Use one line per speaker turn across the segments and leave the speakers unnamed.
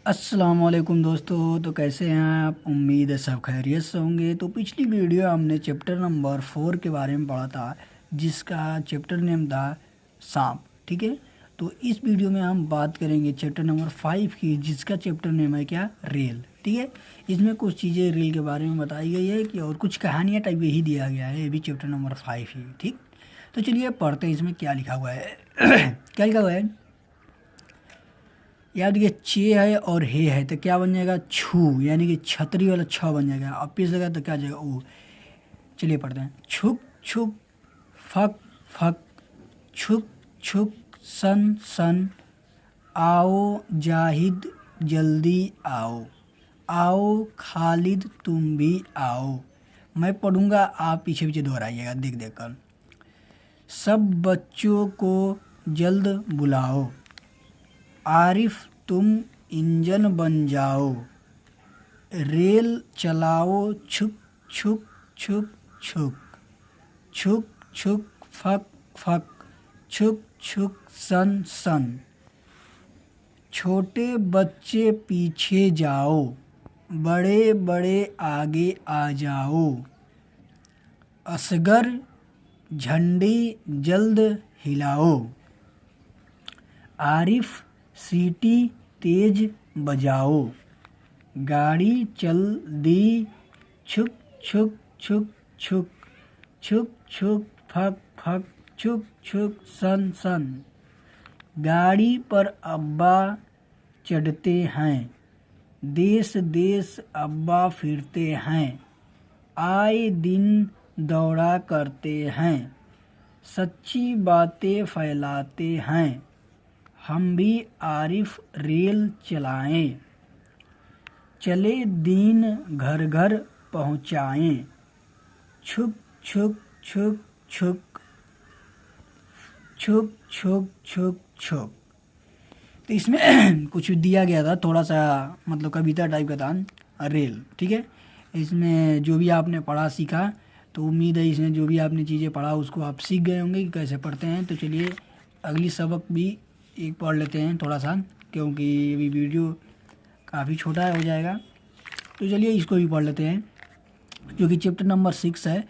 अस्सलामुअलैकुम दोस्तों। तो कैसे हैं आप? उम्मीद है सब खैरियत से होंगे। तो पिछली वीडियो हमने चैप्टर नंबर 4 के बारे में पढ़ा था, जिसका चैप्टर नेम था सांप। ठीक है, तो इस वीडियो में हम बात करेंगे चैप्टर नंबर 5 की, जिसका चैप्टर नेम है क्या? रेल। ठीक है, इसमें कुछ चीज़ें रेल के बारे में बताई गई है कि और कुछ कहानियाँ टाइप यही दिया गया है। ये भी चैप्टर नंबर 5 ही। ठीक, तो चलिए पढ़ते हैं इसमें क्या लिखा हुआ है। क्या लिखा हुआ है यार? देखिए, चे है और हे है तो क्या बन जाएगा? छू, यानी कि छतरी वाला छ बन जाएगा। अब पीस लगा तो क्या जाएगा? ओ। चलिए पढ़ते हैं। छुक छुक फक फक, छुक छुक सन सन, आओ जाहिद जल्दी आओ, आओ खालिद तुम भी आओ। मैं पढ़ूंगा, आप पीछे पीछे दोहराइएगा देख देख कर। सब बच्चों को जल्द बुलाओ, आरिफ तुम इंजन बन जाओ, रेल चलाओ छुक छुक छुक छुक, छुक छुक फक फक, छुक छुक सन सन। छोटे बच्चे पीछे जाओ, बड़े बड़े आगे आ जाओ, असगर झंडी जल्द हिलाओ, आरिफ सीटी तेज बजाओ, गाड़ी चल दी छुक छुक छुक छुक, छुक छुक फक फक, छुक छुक सन सन। गाड़ी पर अब्बा चढ़ते हैं, देश देश अब्बा फिरते हैं, आए दिन दौड़ा करते हैं, सच्ची बातें फैलाते हैं, हम भी आरिफ रेल चलाएं, चले दीन घर घर पहुँचाएं, छुक छुक छुक छुक, छुक छुक छुक छुक। तो इसमें कुछ दिया गया था, थोड़ा सा मतलब कविता टाइप का था रेल। ठीक है, इसमें जो भी आपने पढ़ा सीखा, तो उम्मीद है इसमें जो भी आपने चीज़ें पढ़ा उसको आप सीख गए होंगे कि कैसे पढ़ते हैं। तो चलिए अगली सबक भी एक पढ़ लेते हैं थोड़ा सा, क्योंकि अभी वीडियो काफ़ी छोटा हो जाएगा। तो चलिए इसको भी पढ़ लेते हैं, जो कि चैप्टर नंबर 6 है,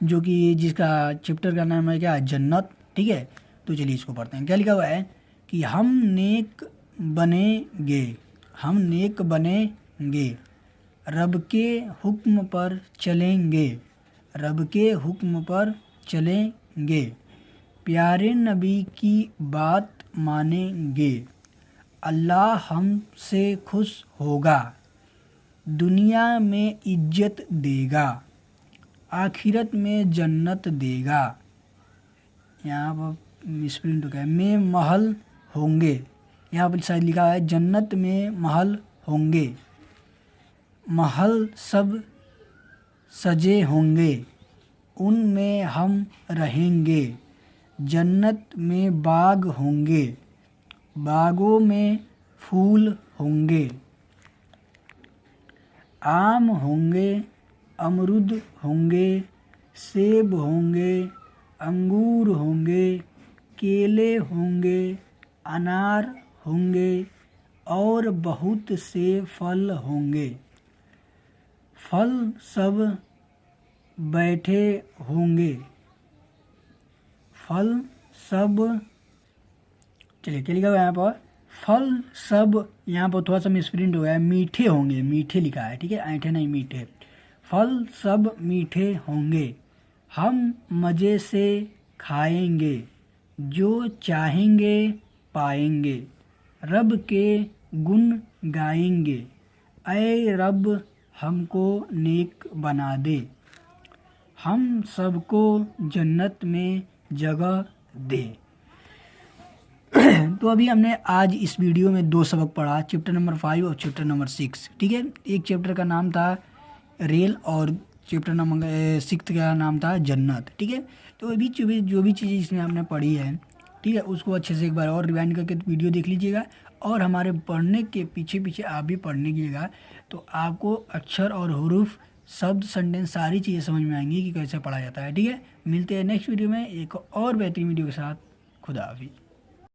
जो कि जिसका चैप्टर का नाम है क्या? जन्नत। ठीक है, तो चलिए इसको पढ़ते हैं। क्या लिखा हुआ है कि हम नेक बनेंगे, हम नेक बनेंगे, रब के हुक्म पर चलेंगे, रब के हुक्म पर चलेंगे, प्यारे नबी की बात मानेंगे, अल्लाह हमसे खुश होगा, दुनिया में इज्जत देगा, आखिरत में जन्नत देगा। यहाँ पर मिसप्रिंट हो गया, में महल होंगे, यहाँ पर शायद लिखा है जन्नत में महल होंगे, महल सब सजे होंगे, उनमें हम रहेंगे, जन्नत में बाग होंगे, बागों में फूल होंगे, आम होंगे, अमरूद होंगे, सेब होंगे, अंगूर होंगे, केले होंगे, अनार होंगे और बहुत से फल होंगे, फल सब बैठे होंगे, फल सब। चलिए क्या लिखा हुआ है यहाँ पर? फल सब, यहाँ पर थोड़ा सा मिसप्रिंट हो गया है, मीठे होंगे, मीठे लिखा है। ठीक है, ऐठे नहीं, मीठे। फल सब मीठे होंगे, हम मज़े से खाएंगे, जो चाहेंगे पाएंगे, रब के गुण गाएंगे, ऐ रब हमको नेक बना दे, हम सबको जन्नत में जगह दे। तो अभी हमने आज इस वीडियो में 2 सबक पढ़ा, चैप्टर नंबर 5 और चैप्टर नंबर 6। ठीक है, एक चैप्टर का नाम था रेल और चैप्टर नंबर 6 का नाम था जन्नत। ठीक है, तो अभी जो भी चीज़ें इसमें आपने पढ़ी है, ठीक है, उसको अच्छे से एक बार और रिवाइंड करके वीडियो देख लीजिएगा, और हमारे पढ़ने के पीछे पीछे आप भी पढ़ने कीजिएगा, तो आपको अक्षर और हुरूफ, शब्द, सेंटेंस, सारी चीज़ें समझ में आएंगी कि कैसे पढ़ा जाता है। ठीक है, मिलते हैं नेक्स्ट वीडियो में एक और बेहतरीन वीडियो के साथ। खुदा हाफिज़।